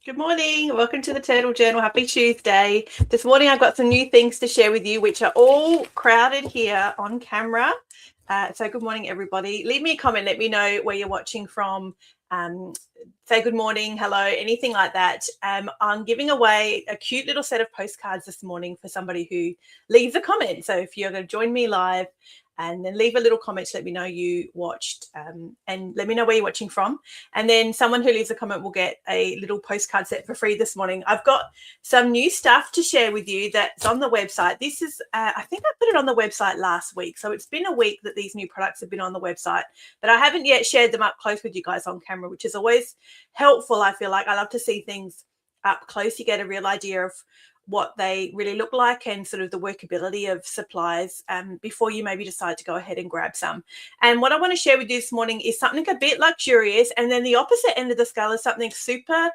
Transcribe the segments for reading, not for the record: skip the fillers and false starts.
Good morning. Welcome to the Turtle Journal. Happy Tuesday. This morning I've got some new things to share with you, which are all crowded here on camera. So good morning, everybody. Leave me a comment. Let me know where you're watching from. Say good morning, hello, anything like that. I'm giving away a cute little set of postcards this morning for somebody who leaves a comment. So if you're going to join me live, and then leave a little comment to let me know you watched, and let me know where you're watching from. And then someone who leaves a comment will get a little postcard set for free this morning. I've got some new stuff to share with you that's on the website. This is, I think I put it on the website last week. So it's been a week that these new products have been on the website, but I haven't yet shared them up close with you guys on camera, which is always helpful. I feel like I love to see things up close. You get a real idea of what they really look like and sort of the workability of supplies before you maybe decide to go ahead and grab some. And what I want to share with you this morning is something a bit luxurious, and then the opposite end of the scale is something super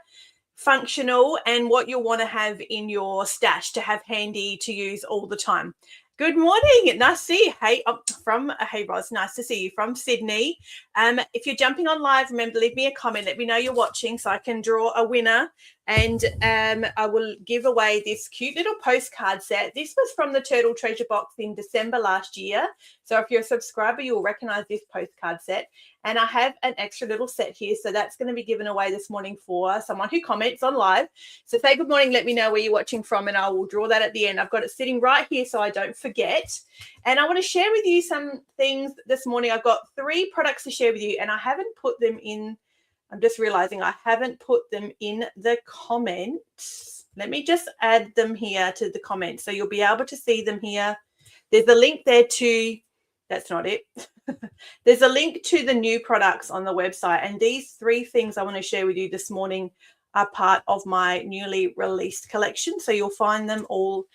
functional and what you'll want to have in your stash to have handy to use all the time. Good morning. Nice to see you. Hey, Roz, nice to see you from Sydney. If you're jumping on live, remember to leave me a comment. Let me know you're watching so I can draw a winner. And I will give away this cute little postcard set. This was from the Turtle Treasure Box in December last year. So if you're a subscriber, you'll recognize this postcard set. And I have an extra little set here. So that's going to be given away this morning for someone who comments on live. So say good morning, let me know where you're watching from, and I will draw that at the end. I've got it sitting right here so I don't forget. And I want to share with you some things this morning. I've got 3 products to share with you, and I haven't put them in. I'm just realizing I haven't put them in the comments. Let me just add them here to the comments so you'll be able to see them here. There's a link there to, that's not it. There's a link to the new products on the website, and these 3 things I want to share with you this morning are part of my newly released collection. So you'll find them all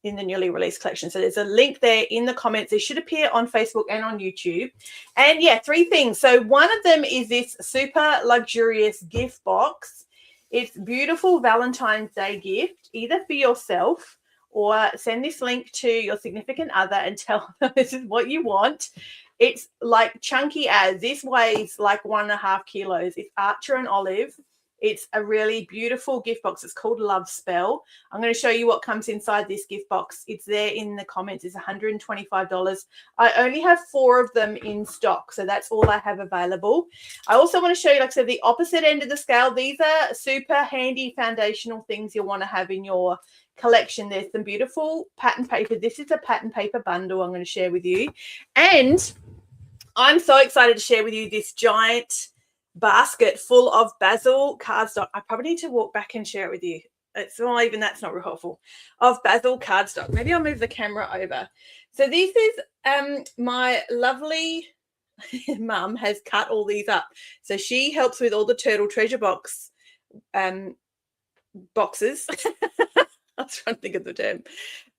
in the newly released collection. So there's a link there in the comments. It should appear on Facebook and on YouTube. And yeah, 3 things. So one of them is this super luxurious gift box. It's beautiful Valentine's Day gift, either for yourself or send this link to your significant other and tell them this is what you want. It's like chunky as. This weighs like 1.5 kilos. It's Archer and Olive. It's a really beautiful gift box. It's called Love Spell. I'm going to show you what comes inside this gift box. It's there in the comments. It's $125. I only have 4 of them in stock, so that's all I have available. I also want to show you, like I said, the opposite end of the scale. These are super handy foundational things you'll want to have in your collection. There's some beautiful pattern paper. This is a pattern paper bundle I'm going to share with you. And I'm so excited to share with you this giant basket full of basil cardstock. I probably need to walk back and share it with you. It's not even, that's not real helpful. Of basil cardstock. Maybe I'll move the camera over. So this is my lovely mum has cut all these up. So she helps with all the Turtle Treasure Box boxes. I was trying to think of the term.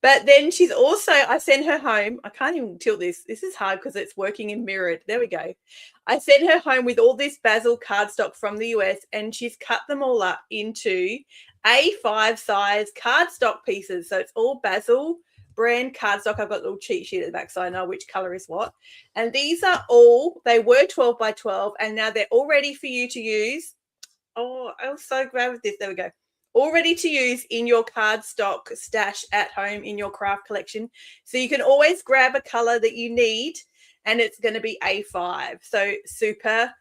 But then she's also, I sent her home. I can't even tilt this. This is hard because it's working in mirrored. There we go. I sent her home with all this basil cardstock from the US, and she's cut them all up into A5 size cardstock pieces. So it's all basil brand cardstock. I've got a little cheat sheet at the back so I know which color is what. And these are all, they were 12 by 12, and now they're all ready for you to use. Oh, I was so glad with this. There we go. All ready to use in your cardstock stash at home in your craft collection. So you can always grab a color that you need, and it's going to be A5. So super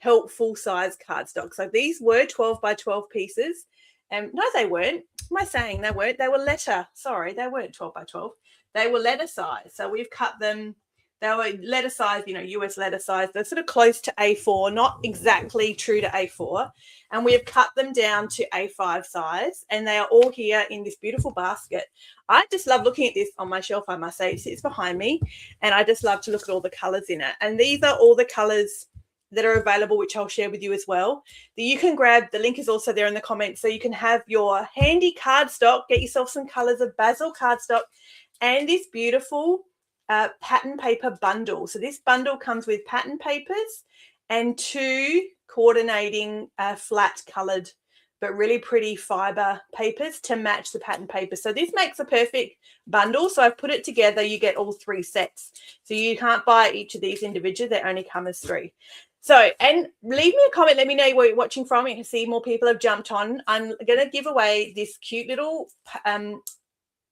helpful size cardstock. So these were 12 by 12 pieces. No, they weren't. Am I saying they weren't? They were letter. Sorry, they weren't 12 by 12. They were letter size. So we've cut them. They were letter size, you know, US letter size. They're sort of close to A4, not exactly true to A4. And we have cut them down to A5 size, and they are all here in this beautiful basket. I just love looking at this on my shelf, I must say. It sits behind me, and I just love to look at all the colors in it. And these are all the colors that are available, which I'll share with you as well. That you can grab. The link is also there in the comments, so you can have your handy cardstock, get yourself some colors of basil cardstock, and this beautiful pattern paper bundle. So this bundle comes with pattern papers and 2 coordinating flat colored but really pretty fiber papers to match the pattern paper. So this makes a perfect bundle. So I've put it together. You get all 3 sets. So you can't buy each of these individually. They only come as 3. So, and leave me a comment. Let me know where you're watching from. You can see more people have jumped on. I'm going to give away this cute little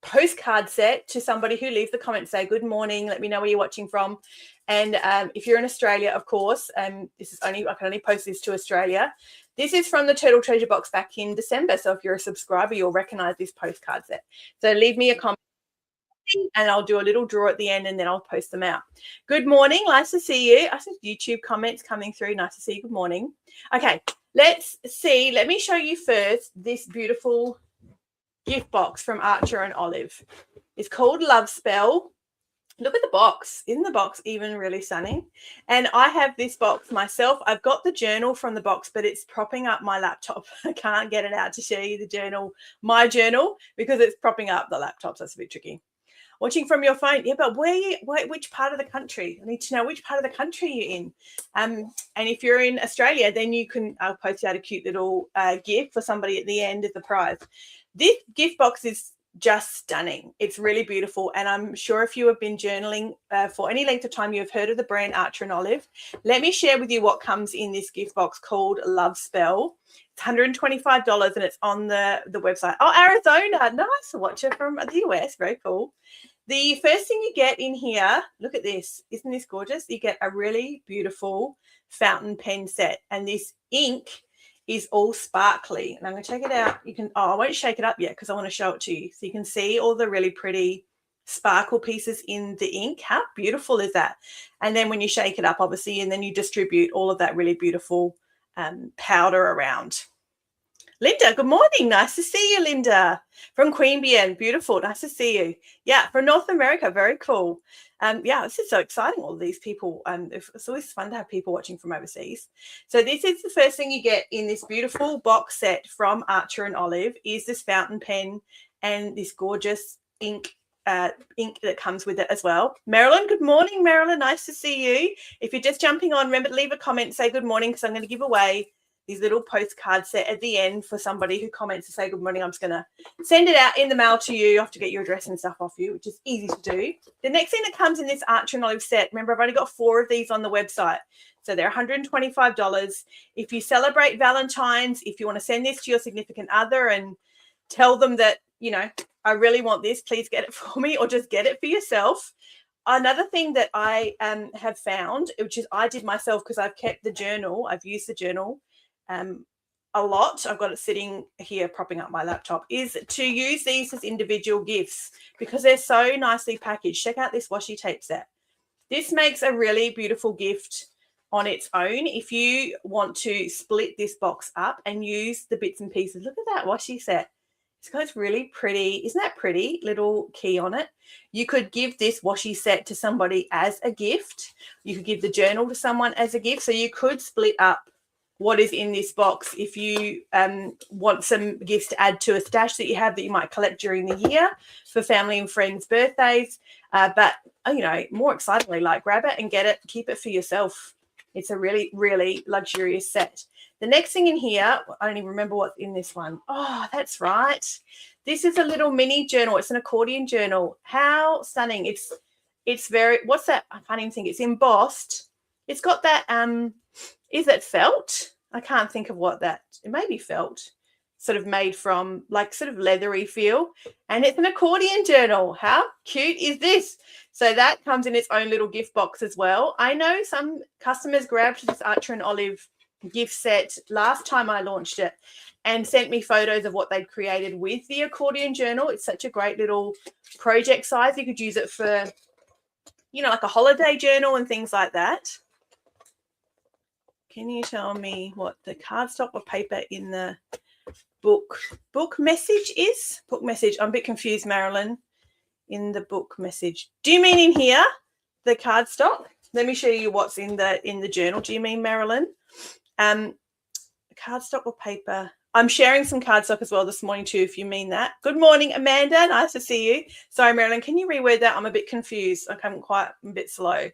postcard set to somebody who leaves the comment, say good morning, let me know where you're watching from. And if you're in Australia, of course, this is I can only post this to Australia. This is from the Turtle Treasure Box back in December. So if you're a subscriber, you'll recognize this postcard set. So leave me a comment and I'll do a little draw at the end and then I'll post them out. Good morning. Nice to see you. I see YouTube comments coming through. Nice to see you. Good morning. Okay, let's see. Let me show you first this beautiful gift box from Archer and Olive. It's called Love Spell. Look at the box. Isn't the box even really stunning? And I have this box myself. I've got the journal from the box, but it's propping up my laptop. I can't get it out to show you the journal, my journal, because it's propping up the laptop. So that's a bit tricky. Watching from your phone, yeah, but which part of the country? I need to know which part of the country you're in. And if you're in Australia, then I'll post out a cute little gift for somebody at the end as a prize. This gift box is just stunning. It's really beautiful. And I'm sure if you have been journaling for any length of time, you've heard of the brand Archer and Olive. Let me share with you what comes in this gift box called Love Spell. It's $125 and it's on the website. Oh, Arizona. Nice. Watcher from the US. Very cool. The first thing you get in here, look at this. Isn't this gorgeous? You get a really beautiful fountain pen set. And this ink is all sparkly. And I'm going to take it out. I won't shake it up yet because I want to show it to you. So you can see all the really pretty sparkle pieces in the ink. How beautiful is that? And then when you shake it up, obviously, and then you distribute all of that really beautiful powder around. Linda, good morning. Nice to see you, Linda. From Queanbeyan. Beautiful. Nice to see you. Yeah, from North America. Very cool. Yeah, this is so exciting, all of these people. It's always fun to have people watching from overseas. So this is the first thing you get in this beautiful box set from Archer and Olive is this fountain pen and this gorgeous ink that comes with it as well. Marilyn, good morning, Marilyn. Nice to see you. If you're just jumping on, remember to leave a comment, say good morning, because I'm going to give away these little postcard set at the end for somebody who comments to say good morning. I'm just going to send it out in the mail to you. You have to get your address and stuff off you, which is easy to do. The next thing that comes in this Archer and Olive set, remember, I've only got 4 of these on the website. So they're $125. If you celebrate Valentine's, if you want to send this to your significant other and tell them that, I really want this, please get it for me, or just get it for yourself. Another thing that I have found, which is I did myself because I've kept the journal. I've used the journal a lot. I've got it sitting here propping up my laptop, is to use these as individual gifts because they're so nicely packaged. Check out this washi tape set. This makes a really beautiful gift on its own. If you want to split this box up and use the bits and pieces, look at that washi set. It's got this really pretty, isn't that pretty, little key on it? You could give this washi set to somebody as a gift. You could give the journal to someone as a gift. So you could split up what is in this box if you want some gifts to add to a stash that you have that you might collect during the year for family and friends' birthdays. But, more excitedly, grab it and get it, keep it for yourself. It's a really, really luxurious set. The next thing in here, I don't even remember what's in this one. Oh, that's right. This is a little mini journal. It's an accordion journal. How stunning. It's very, what's that? I can't even think. It's embossed. It's got that, is it felt? I can't think of what that, it may be felt, sort of made from sort of leathery feel. And it's an accordion journal. How cute is this? So that comes in its own little gift box as well. I know some customers grabbed this Archer and Olive gift set last time I launched it and sent me photos of what they'd created with the accordion journal. It's such a great little project size. You could use it for, like a holiday journal and things like that. Can you tell me what the cardstock or paper in the book message is? Book message. I'm a bit confused, Marilyn, in the book message. Do you mean in here, the cardstock? Let me show you what's in the journal. Do you mean, Marilyn? Cardstock or paper? I'm sharing some cardstock as well this morning too, if you mean that. Good morning, Amanda. Nice to see you. Sorry, Marilyn, can you reword that? I'm a bit confused. I'm a bit slow.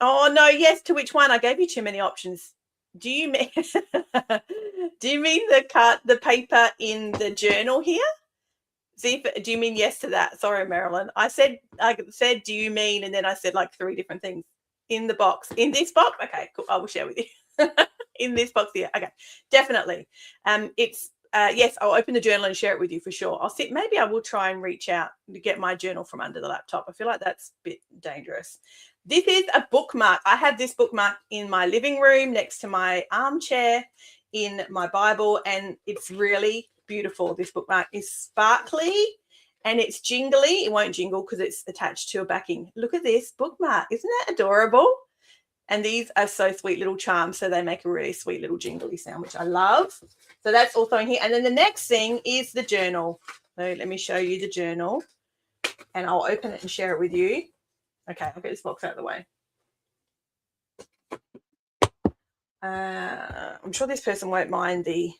Oh, no, yes, to which one? I gave you too many options. Do you mean the paper in the journal here? Do you mean yes to that? Sorry, Marilyn. I said, do you mean, and then I said 3 different things. in the box. In this box? Okay, cool. I will share with you. In this box here. Okay, definitely. It's yes, I'll open the journal and share it with you for sure. Maybe I will try and reach out to get my journal from under the laptop. I feel like that's a bit dangerous. This is a bookmark. I have this bookmark in my living room next to my armchair in my Bible, and it's really beautiful. This bookmark is sparkly and it's jingly. It won't jingle because it's attached to a backing. Look at this bookmark. Isn't that adorable? And these are so sweet little charms. So they make a really sweet little jingly sound, which I love. So that's also in here. And then the next thing is the journal. So let me show you the journal. And I'll open it and share it with you. Okay, I'll get this box out of the way. I'm sure this person won't mind the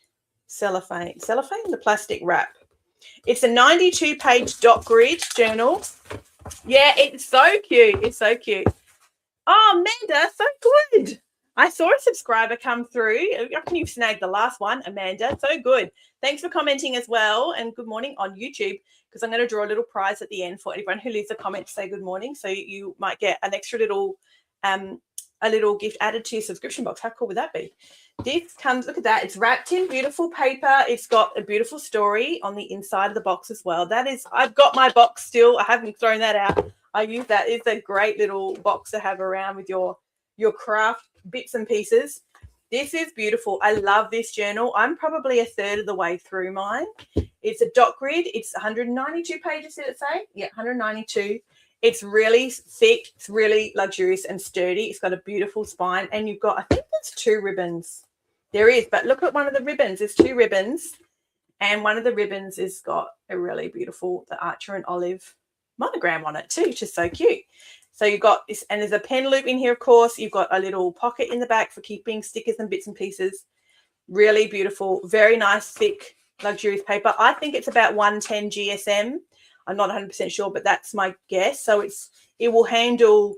cellophane, the plastic wrap. It's a 92-page dot grid journal. Yeah, it's so cute. It's so cute. Oh, Amanda, so good. I saw a subscriber come through. I reckon you've snagged the last one, Amanda. So good. Thanks for commenting as well. And good morning on YouTube, because I'm going to draw a little prize at the end for everyone who leaves a comment to say good morning. So you might get an extra little, a little gift added to your subscription box. How cool would that be? This comes, look at that. It's wrapped in beautiful paper. It's got a beautiful story on the inside of the box as well. That is, I've got my box still. I haven't thrown that out. I use that. It's a great little box to have around with your craft bits and pieces. This is beautiful. I love this journal. I'm probably a third of the way through mine. It's a dot grid. It's 192 pages, did it say? Yeah, 192. It's really thick. It's really luxurious and sturdy. It's got a beautiful spine. And you've got, I think there's 2 ribbons. There is, but look at one of the ribbons. There's 2 ribbons. And one of the ribbons has got a really beautiful, the Archer and Olive monogram on it too, which is so cute. So you've got this, and there's a pen loop in here, of course. You've got a little pocket in the back for keeping stickers and bits and pieces. Really beautiful, very nice, thick, luxurious paper. I think it's about 110 GSM. I'm not 100% sure, but that's my guess. So it will handle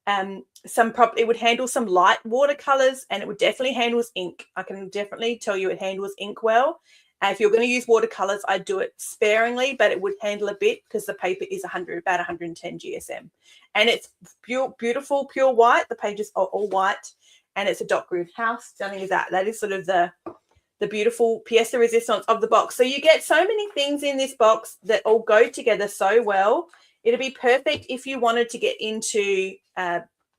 it would handle some light watercolors, and it would definitely handle ink. I can definitely tell you it handles ink well. If you're going to use watercolors, I do it sparingly, but it would handle a bit because the paper is about 110 GSM. And it's beautiful, pure white. The pages are all white, and it's a dot grid. How stunning is that? That is sort of the beautiful pièce de résistance of the box. So you get so many things in this box that all go together so well. It'll be perfect if you wanted to get into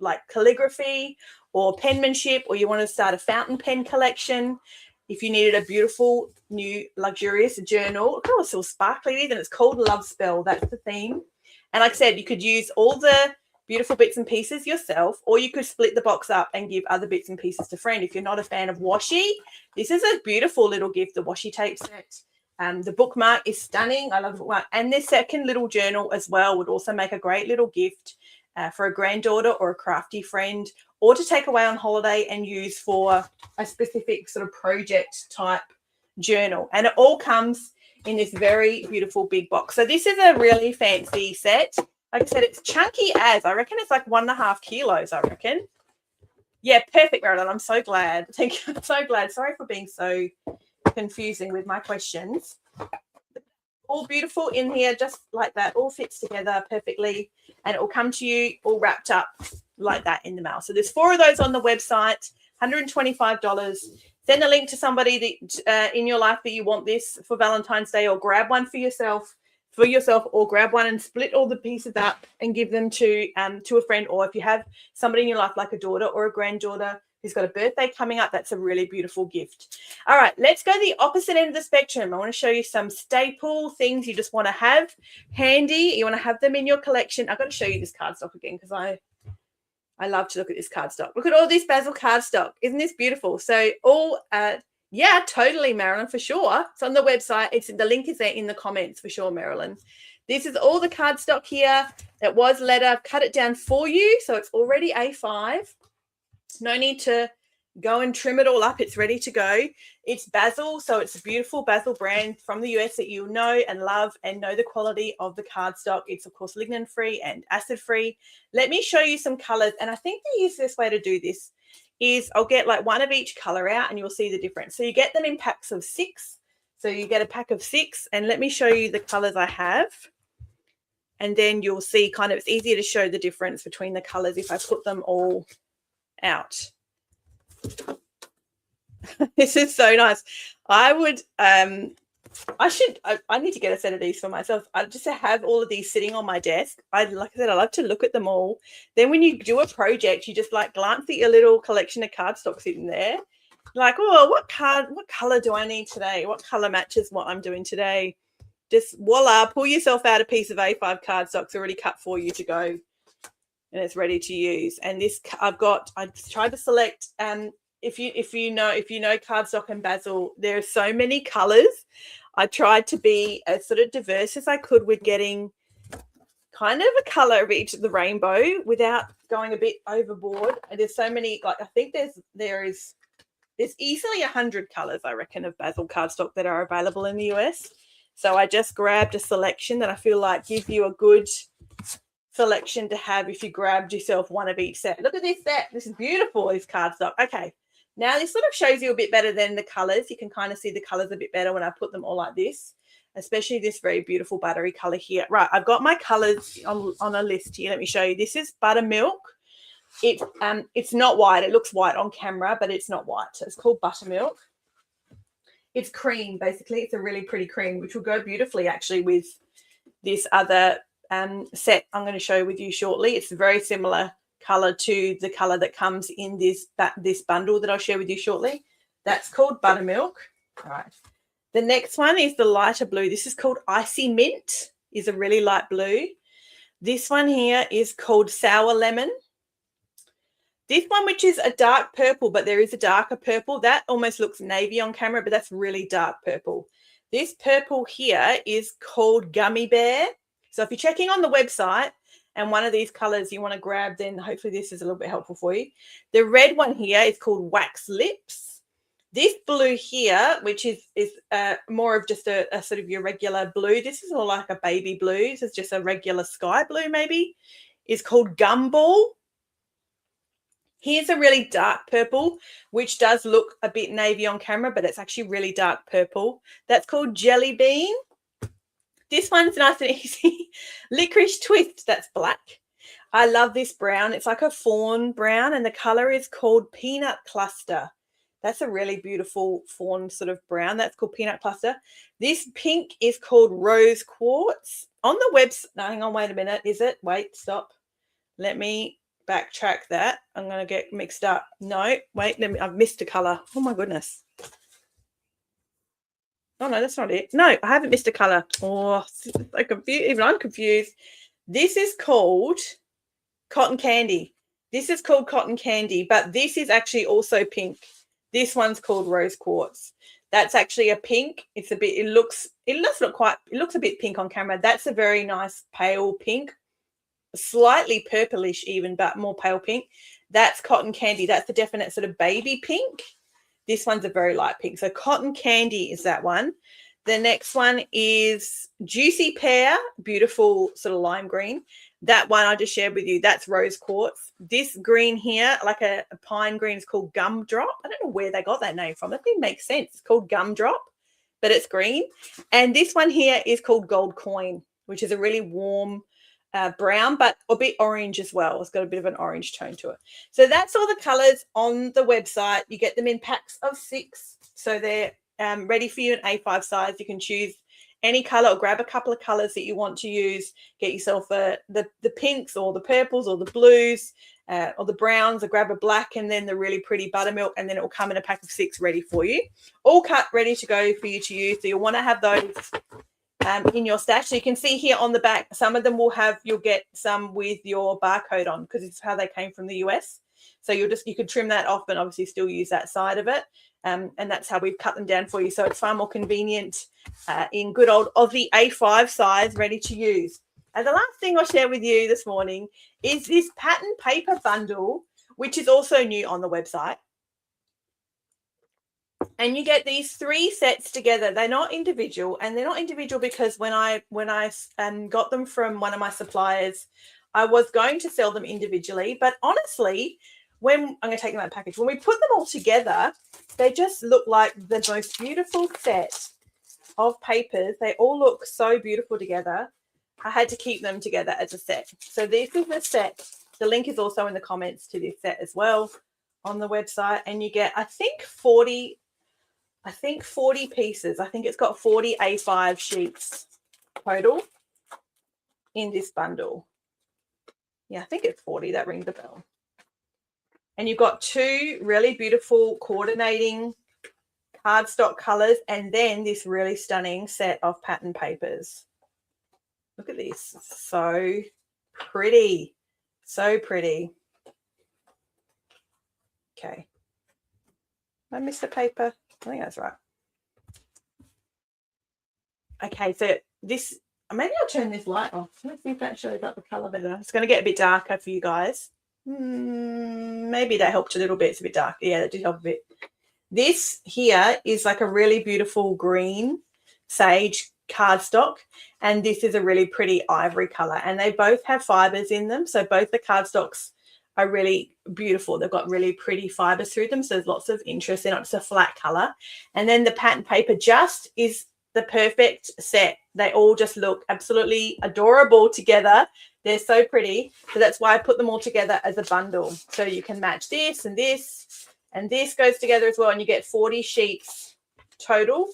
like calligraphy or penmanship, or you want to start a fountain pen collection. If you needed a beautiful, new, luxurious journal, look how it's all sparkly it is, and it's called Love Spell. That's the theme. And like I said, you could use all the beautiful bits and pieces yourself, or you could split the box up and give other bits and pieces to friend. If you're not a fan of washi, this is a beautiful little gift, the washi tape set. The bookmark is stunning. I love the bookmark. And this second little journal as well would also make a great little gift for a granddaughter or a crafty friend, or to take away on holiday and use for a specific sort of project type journal. And it all comes in this very beautiful big box. So this is a really fancy set. Like I said, it's chunky as. I reckon it's like 1.5 kilos, I reckon. Yeah, perfect, Marilyn. I'm so glad. Thank you. I'm so glad. Sorry for being so confusing with my questions. All beautiful in here, just like that. All fits together perfectly. And it will come to you all wrapped up like that in the mail. So there's 4 of those on the website, $125. Send a link to somebody that in your life that you want this for Valentine's Day, or grab one for yourself, or grab one and split all the pieces up and give them to a friend. Or if you have somebody in your life like a daughter or a granddaughter who's got a birthday coming up, that's a really beautiful gift. All right, let's go to the opposite end of the spectrum. I want to show you some staple things you just want to have handy. You want to have them in your collection. I've got to show you this cardstock again because I love to look at this cardstock. Look at all this Bazzill cardstock. Isn't this beautiful? So all, yeah, totally, Marilyn, for sure. It's on the website. The link is there in the comments for sure, Marilyn. This is all the cardstock here. It was leather. I've cut it down for you, so it's already A5. No need to go and trim it all up. It's ready to go. It's Bazzill, so it's a beautiful Bazzill brand from the US that you know and love and know the quality of the cardstock. It's, of course, lignin-free and acid-free. Let me show you some colors, and I think the easiest way to do this is I'll get like one of each color out and you'll see the difference. So you get them in packs of 6. So you get a pack of 6, and let me show you the colors I have. And then you'll see kind of, it's easier to show the difference between the colors if I put them all out. This is so nice. I would, I need to get a set of these for myself. I just have all of these sitting on my desk. Like I said, I love to look at them all. Then when you do a project, you just like glance at your little collection of cardstock sitting there. Like, oh, what color do I need today? What color matches what I'm doing today? Just voila, pull yourself out a piece of A5 cardstock already cut for you to go, and it's ready to use. And this I tried to select, if you know cardstock and Basil, there are so many colors. I tried to be as sort of diverse as I could with getting kind of a color of each of the rainbow without going a bit overboard. And there's so many, like I think there's easily 100 colors, I reckon, of Basil cardstock that are available in the US. So I just grabbed a selection that I feel like give you a good selection to have if you grabbed yourself one of each set. Look at this set. This is beautiful, this cardstock. Okay. Now this sort of shows you a bit better than the colors. You can kind of see the colors a bit better when I put them all like this, especially this very beautiful buttery color here. Right, I've got my colors on a list here. Let me show you. This is buttermilk. It's not white. It looks white on camera, but it's not white. So it's called buttermilk. It's cream, basically. It's a really pretty cream, which will go beautifully actually with this other set I'm going to show with you shortly. It's a very similar color to the color that comes in this bundle that I'll share with you shortly. That's called buttermilk. All right. The next one is the lighter blue. This is called icy mint. Is a really light blue. This one here is called sour lemon. This one, which is a dark purple, but there is a darker purple. That almost looks navy on camera, but that's really dark purple. This purple here is called gummy bear. So if you're checking on the website and one of these colors you want to grab, then hopefully this is a little bit helpful for you. The red one here is called wax lips. This blue here, which is more of just a sort of your regular blue. This is more like a baby blue. This is just a regular sky blue maybe. Is called gumball. Here's a really dark purple, which does look a bit navy on camera, but it's actually really dark purple. That's called jelly bean. This one's nice and easy. Licorice twist, that's black. I love this brown. It's like a fawn brown, and the color is called peanut cluster. That's a really beautiful fawn sort of brown. That's called peanut cluster. This pink is called rose quartz. On the website, no, hang on, wait a minute. Is it? Wait, stop. Let me backtrack that. I'm going to get mixed up. No, wait, I've missed a color. Oh my goodness. Oh no, that's not it. No, I haven't missed a color. Oh, so confused. Even I'm confused. This is called cotton candy. This is called cotton candy, but this is actually also pink. This one's called rose quartz. That's actually a pink. It looks a bit pink on camera. That's a very nice pale pink. Slightly purplish even, but more pale pink. That's cotton candy. That's the definite sort of baby pink. This one's a very light pink. So cotton candy is that one. The next one is juicy pear, beautiful sort of lime green. That one I just shared with you, that's rose quartz. This green here, like a pine green, is called gumdrop. I don't know where they got that name from. That didn't make sense. It's called gumdrop, but it's green. And this one here is called gold coin, which is a really warm brown, but a bit orange as well. It's got a bit of an orange tone to it. So that's all the colors on the website. You get them in packs of 6. So they're ready for you in A5 size. You can choose any color or grab a couple of colors that you want to use. Get yourself the pinks or the purples or the blues or the browns, or grab a black and then the really pretty buttermilk, and then it will come in a pack of 6 ready for you. All cut, ready to go for you to use. So you'll want to have those in your stash. So you can see here on the back, some of them you'll get some with your barcode on, because it's how they came from the US. So you can trim that off and obviously still use that side of it. And that's how we've cut them down for you. So it's far more convenient in good old Aussie A5 size, ready to use. And the last thing I'll share with you this morning is this pattern paper bundle, which is also new on the website. And you get these 3 sets together. They're not individual, and they're not individual because when I got them from one of my suppliers, I was going to sell them individually. But honestly, I'm going to take them out of the package. When we put them all together, they just look like the most beautiful set of papers. They all look so beautiful together. I had to keep them together as a set. So this is the set. The link is also in the comments to this set as well on the website. And you get, I think 40 pieces. I think it's got 40 A5 sheets total in this bundle. Yeah, I think it's 40. That rings a bell. And you've got two really beautiful coordinating cardstock colors and then this really stunning set of pattern papers. Look at this. So pretty. So pretty. Okay. I missed the paper. I think that's right. Okay, so this, maybe I'll turn this light off. Let's see if that shows up the color better. It's going to get a bit darker for you guys. Maybe that helped a little bit. It's a bit dark. Yeah, that did help a bit. This here is like a really beautiful green sage cardstock, and this is a really pretty ivory color, and they both have fibers in them. So both the cardstocks are really beautiful. They've got really pretty fibers through them, so there's lots of interest in it. It's a flat color, and then the pattern paper just is the perfect set. They all just look absolutely adorable together. They're so pretty, so that's why I put them all together as a bundle, so you can match this and this, and this goes together as well, and you get 40 sheets total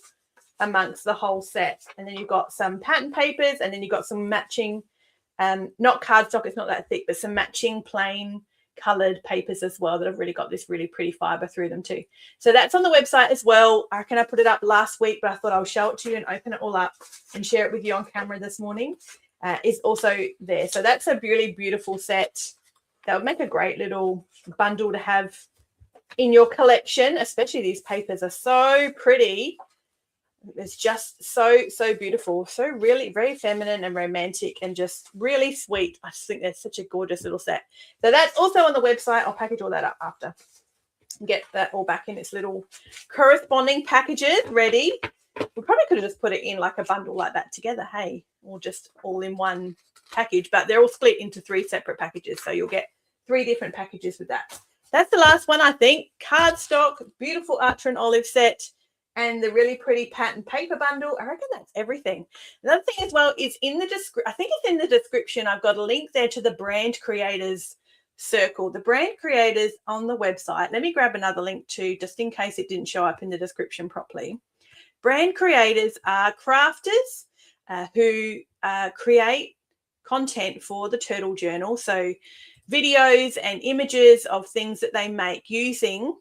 amongst the whole set. And then you've got some pattern papers, and then you've got some matching, not cardstock, it's not that thick, but some matching plain colored papers as well that have really got this really pretty fiber through them too. So that's on the website as well. I reckon I put it up last week, but I thought I'll show it to you and open it all up and share it with you on camera this morning. Is also there. So that's a really beautiful set. That would make a great little bundle to have in your collection, especially these papers are so pretty. It's just so beautiful, so really very feminine and romantic and just really sweet. I just think that's such a gorgeous little set. So that's also on the website. I'll package all that up after, get that all back in its little corresponding packages ready. We probably could have just put it in like a bundle like that together, hey, or just all in one package, but they're all split into 3 separate packages, so you'll get 3 different packages with that. That's the last one, I think. Cardstock, beautiful Archer and Olive set, and the really pretty pattern paper bundle. I reckon that's everything. Another thing as well is in the I think it's in the description. I've got a link there to the brand creators circle. The brand creators on the website. Let me grab another link too, just in case it didn't show up in the description properly. Brand creators are crafters who create content for the Turtle Journal. So videos and images of things that they make using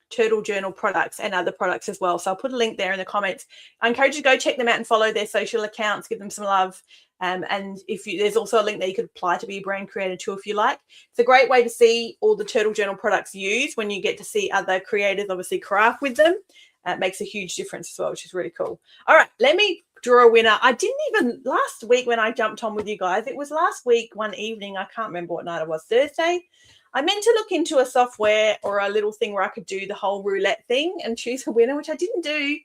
Turtle Journal products and other products as well. So I'll put a link there in the comments. I encourage you to go check them out and follow their social accounts, give them some love. And if you, there's also a link there you could apply to be a brand creator too if you like. It's a great way to see all the Turtle Journal products used when you get to see other creators obviously craft with them. It makes a huge difference as well, which is really cool. All right, let me draw a winner. I didn't even, last week when I jumped on with you guys, it was last week, one evening, I can't remember what night it was, Thursday. I meant to look into a software or a little thing where I could do the whole roulette thing and choose a winner, which I didn't do.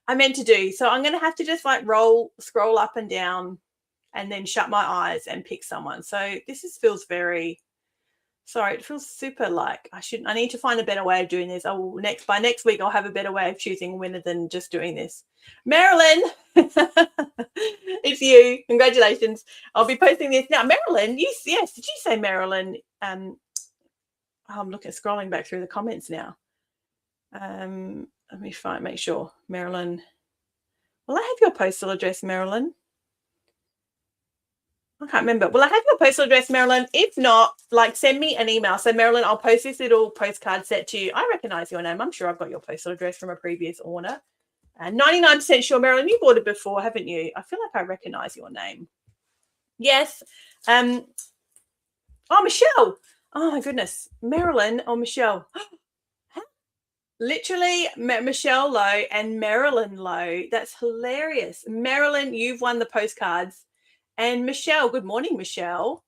I meant to do. So I'm going to have to just like scroll up and down and then shut my eyes and pick someone. So this feels very, sorry, it feels super like I need to find a better way of doing this. By next week, I'll have a better way of choosing a winner than just doing this. Marilyn, it's you. Congratulations. I'll be posting this now. Marilyn, yes. Did you say Marilyn? I'm scrolling back through the comments now. Let me make sure. Marilyn, will I have your postal address, Marilyn? I can't remember. Will I have your postal address, Marilyn? If not, send me an email. So, Marilyn, I'll post this little postcard set to you. I recognize your name. I'm sure I've got your postal address from a previous order. 99% sure, Marilyn, you've ordered before, haven't you? I feel like I recognize your name. Yes. Oh, Michelle. Oh, my goodness. Marilyn or Michelle. Literally, Michelle Lowe and Marilyn Lowe. That's hilarious. Marilyn, you've won the postcards. And Michelle, good morning, Michelle.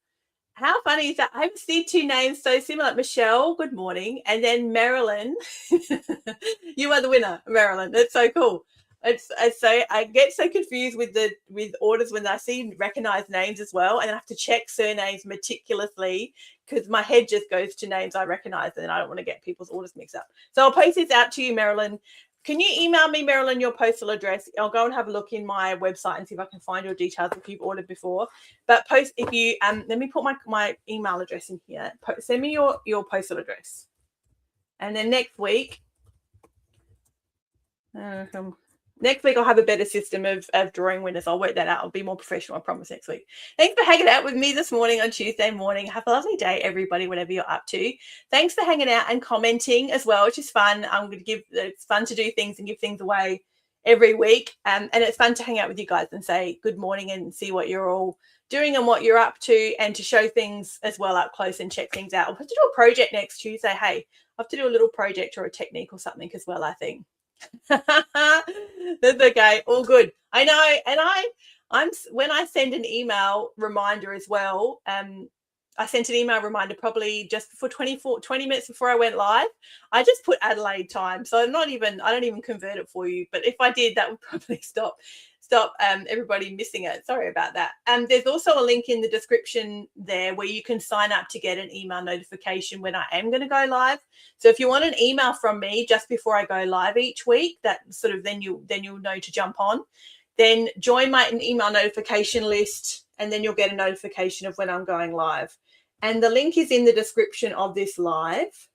How funny is that? I haven't seen 2 names so similar. Michelle, good morning. And then Marilyn, you are the winner, Marilyn. That's so cool. It's so I get so confused with orders when I see recognized names as well, and I have to check surnames meticulously because my head just goes to names I recognize, and I don't want to get people's orders mixed up. So I'll post this out to you, Marilyn. Can you email me, Marilyn, your postal address? I'll go and have a look in my website and see if I can find your details if you've ordered before. But if you let me put my email address in here. Send me your postal address, and then next week I'll have a better system of drawing winners. I'll work that out. I'll be more professional, I promise, next week. Thanks for hanging out with me this morning on Tuesday morning. Have a lovely day, everybody, whatever you're up to. Thanks for hanging out and commenting as well, which is fun. It's fun to do things and give things away every week. And it's fun to hang out with you guys and say good morning and see what you're all doing and what you're up to, and to show things as well up close and check things out. I'll have to do a project next Tuesday. Hey, I have to do a little project or a technique or something as well, I think. That's okay, all good. I know. And I'm when I send an email reminder as well, I sent an email reminder probably just before 20 minutes before I went live. I just put Adelaide time, so I don't even convert it for you, but if I did, that would probably stop everybody missing it. Sorry about that. There's also a link in the description there where you can sign up to get an email notification when I am going to go live. So if you want an email from me just before I go live each week, that sort of then you'll know to jump on. Then join my email notification list, and then you'll get a notification of when I'm going live. And the link is in the description of this live.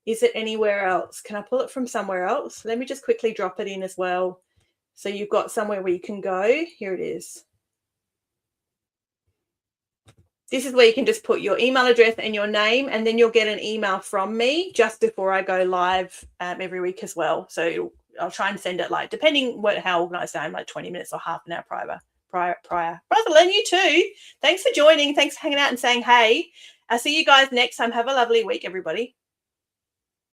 Is it anywhere else? Can I pull it from somewhere else? Let me just quickly drop it in as well. So you've got somewhere where you can go. Here it is. This is where you can just put your email address and your name, and then you'll get an email from me just before I go live every week as well. So I'll try and send it depending how organised I am, 20 minutes or half an hour prior. Rosalind, you too. Thanks for joining. Thanks for hanging out and saying hey. I'll see you guys next time. Have a lovely week, everybody.